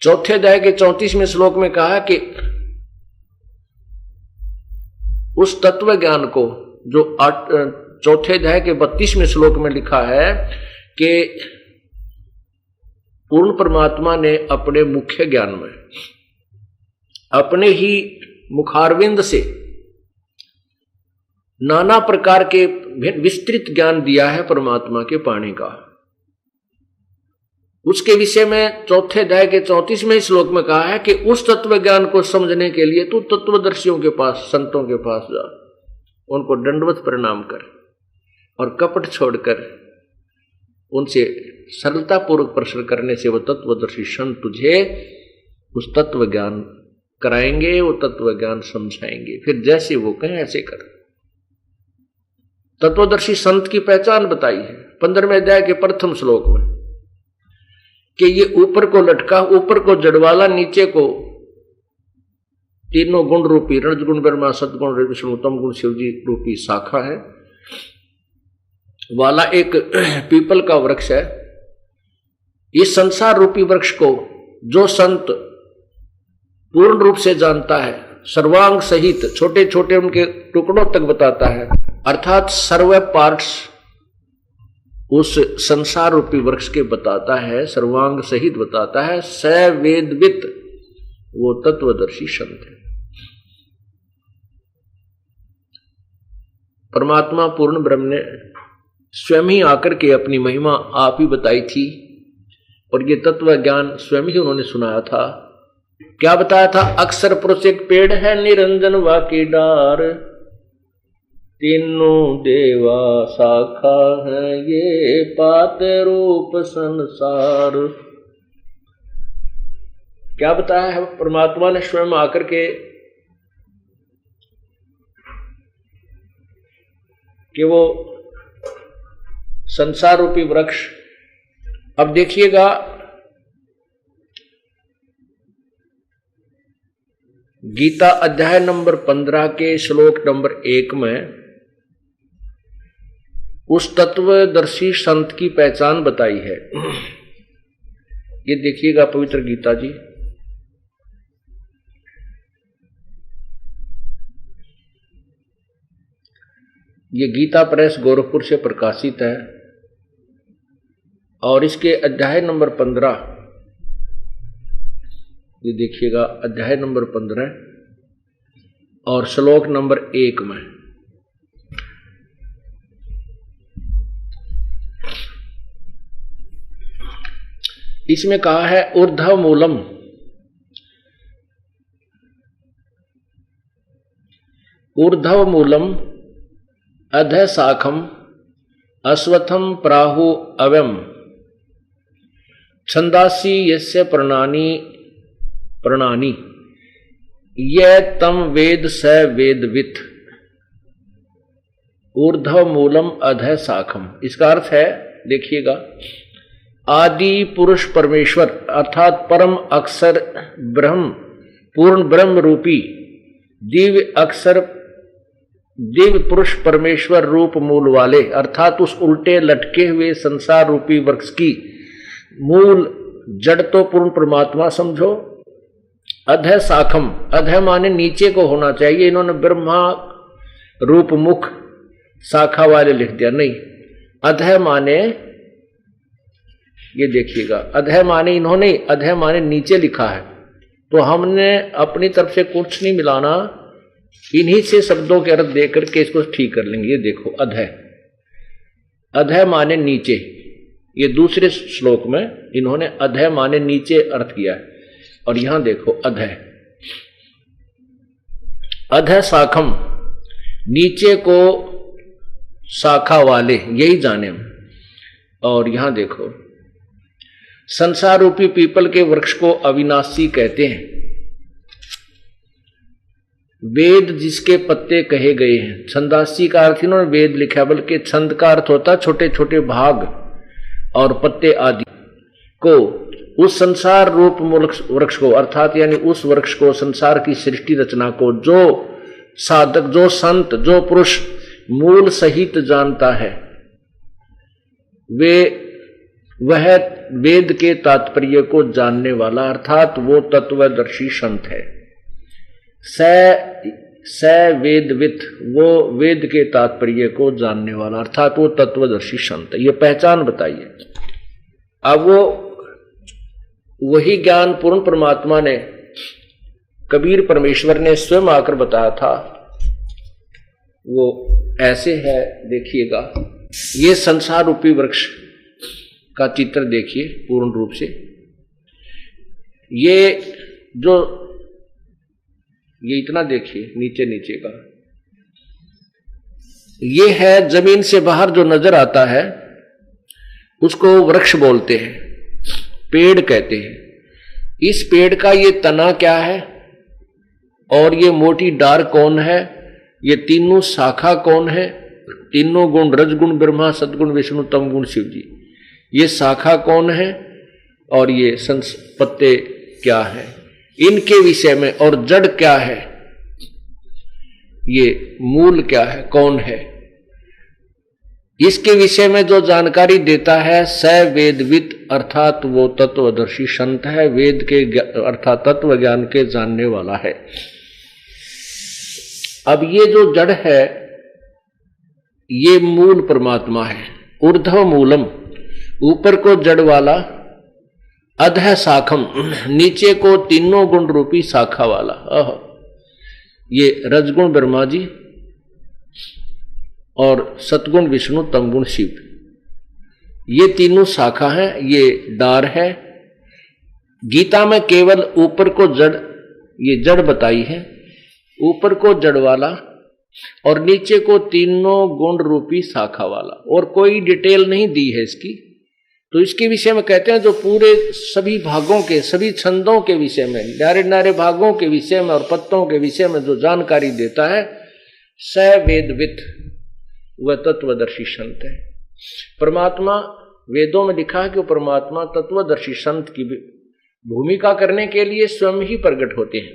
चौथे अध्याय के 34वें श्लोक में कहा कि उस तत्व ज्ञान को जो चौथे अध्याय के 32वें श्लोक में लिखा है कि पूर्ण परमात्मा ने अपने मुख्य ज्ञान में अपने ही मुखारविंद से नाना प्रकार के विस्तृत ज्ञान दिया है परमात्मा के पाने का। उसके विषय में चौथे अध्याय के 34वें श्लोक में कहा है कि उस तत्व ज्ञान को समझने के लिए तू तत्वदर्शियों के पास, संतों के पास जा, उनको दंडवत प्रणाम कर और कपट छोड़कर उनसे सरलता पूर्वक प्रश्न करने से वो तत्वदर्शी संत तुझे उस तत्व ज्ञान कराएंगे, वो तत्व ज्ञान समझाएंगे। फिर जैसे वो कहें ऐसे कर। तत्वदर्शी संत की पहचान बताई है 15वें अध्याय के प्रथम श्लोक में कि ये ऊपर को लटका, ऊपर को जड़वाला, नीचे को तीनों गुण रूपी रजगुण ब्रह्मा सदगुण विष्णुतम गुण शिवजी रूपी शाखा है वाला एक पीपल का वृक्ष है। इस संसार रूपी वृक्ष को जो संत पूर्ण रूप से जानता है, सर्वांग सहित छोटे छोटे उनके टुकड़ों तक बताता है, अर्थात सर्व पार्ट्स उस संसार रूपी वृक्ष के बताता है, सर्वांग सहित बताता है, सवेदवित वो तत्वदर्शी संत है। परमात्मा पूर्ण ब्रह्म ने स्वयं ही आकर के अपनी महिमा आप ही बताई थी और ये तत्व ज्ञान स्वयं ही उन्होंने सुनाया था। क्या बताया था? अक्षर पुरुष एक पेड़ है, निरंजन वाकी डार, तीनों देवा शाखा है, ये पात रूप संसार। क्या बताया है परमात्मा ने स्वयं आकर के कि वो संसार रूपी वृक्ष। अब देखिएगा गीता अध्याय नंबर 15 के श्लोक नंबर 1 में उस तत्वदर्शी संत की पहचान बताई है। ये देखिएगा पवित्र गीता जी, ये गीता प्रेस गोरखपुर से प्रकाशित है और इसके अध्याय नंबर 15, ये देखिएगा अध्याय नंबर 15 और श्लोक नंबर 1 में इसमें कहा है ऊर्ध्व मूलम, ऊर्ध्व मूलम अधः शाखम अश्वत्थम प्राहु अव्यम छंदासी यस्य प्रणानी प्रणानी ये तम वेद स वेदवित। ऊर्ध्व मूलम अधः शाखम, इसका अर्थ है देखिएगा आदि पुरुष परमेश्वर अर्थात परम अक्षर ब्रह्म, पूर्ण ब्रह्म रूपी दिव्य अक्षर, दिव्य पुरुष परमेश्वर रूप मूल वाले अर्थात उस उल्टे लटके हुए संसार रूपी वृक्ष की मूल जड़ तो पूर्ण परमात्मा समझो। अधः शाखम, अधः माने नीचे को होना चाहिए, इन्होंने ब्रह्मा रूप मुख शाखा वाले लिख दिया, नहीं, अधः माने ये देखिएगा, अधः माने इन्होंने अधः माने नीचे लिखा है, तो हमने अपनी तरफ से कुछ नहीं मिलाना, इन्हीं से शब्दों के अर्थ देकर के इसको ठीक कर लेंगे। ये देखो अधः, अधः माने नीचे, ये दूसरे श्लोक में इन्होंने अधः माने नीचे अर्थ किया है और यहां देखो अधः, अधः शाखम नीचे को शाखा वाले, यही जाने हम। और यहां देखो संसार रूपी पीपल के वृक्ष को अविनाशी कहते हैं, वेद जिसके पत्ते कहे गए हैं। छंदासी का अर्थ इन्होंने वेद लिखा, बल्कि छंद का अर्थ होता छोटे छोटे भाग और पत्ते आदि को, उस संसार रूप वृक्ष को अर्थात यानी उस वृक्ष को, संसार की सृष्टि रचना को जो साधक, जो संत, जो पुरुष मूल सहित जानता है, वे वह वेद के तात्पर्य को जानने वाला अर्थात वो तत्वदर्शी संत है। स वेदवित, वो वेद के तात्पर्य को जानने वाला अर्थात वो तत्वदर्शी संत है। ये पहचान बताइए। अब वो वही ज्ञान पूर्ण परमात्मा ने, कबीर परमेश्वर ने स्वयं आकर बताया था, वो ऐसे है। देखिएगा, ये संसार रूपी वृक्ष का चित्र देखिए पूर्ण रूप से। ये इतना देखिए नीचे नीचे का, ये है जमीन से बाहर जो नजर आता है उसको वृक्ष बोलते हैं, पेड़ कहते हैं। इस पेड़ का ये तना क्या है और ये मोटी डार कौन है, ये तीनों शाखा कौन है, तीनों गुण रजगुण ब्रह्मा सदगुण विष्णु तम गुण शिव जी, ये शाखा कौन है और ये पत्ते क्या है, इनके विषय में, और जड़ क्या है, ये मूल क्या है, कौन है, इसके विषय में जो जानकारी देता है स वेदविद अर्थात वो तत्वदर्शी संत है, वेद के अर्थात तत्व ज्ञान के जानने वाला है। अब ये जो जड़ है ये मूल परमात्मा है, ऊर्ध्व मूलम, ऊपर को जड़ वाला, अधः शाखम, नीचे को तीनों गुण रूपी शाखा वाला। ये रजगुण ब्रह्मा जी और सतगुण विष्णु तमगुण शिव, ये तीनों शाखा है, ये डार है। गीता में केवल ऊपर को जड़, ये जड़ बताई है, ऊपर को जड़ वाला और नीचे को तीनों गुण रूपी शाखा वाला, और कोई डिटेल नहीं दी है इसकी। तो इसके विषय में कहते हैं जो पूरे सभी भागों के, सभी छंदों के विषय में, न्यारे न्यारे भागों के विषय में और पत्तों के विषय में जो जानकारी देता है स वेदवित, वह तत्वदर्शी संत है। परमात्मा, वेदों में लिखा है कि परमात्मा तत्वदर्शी संत की भूमिका करने के लिए स्वयं ही प्रकट होते हैं।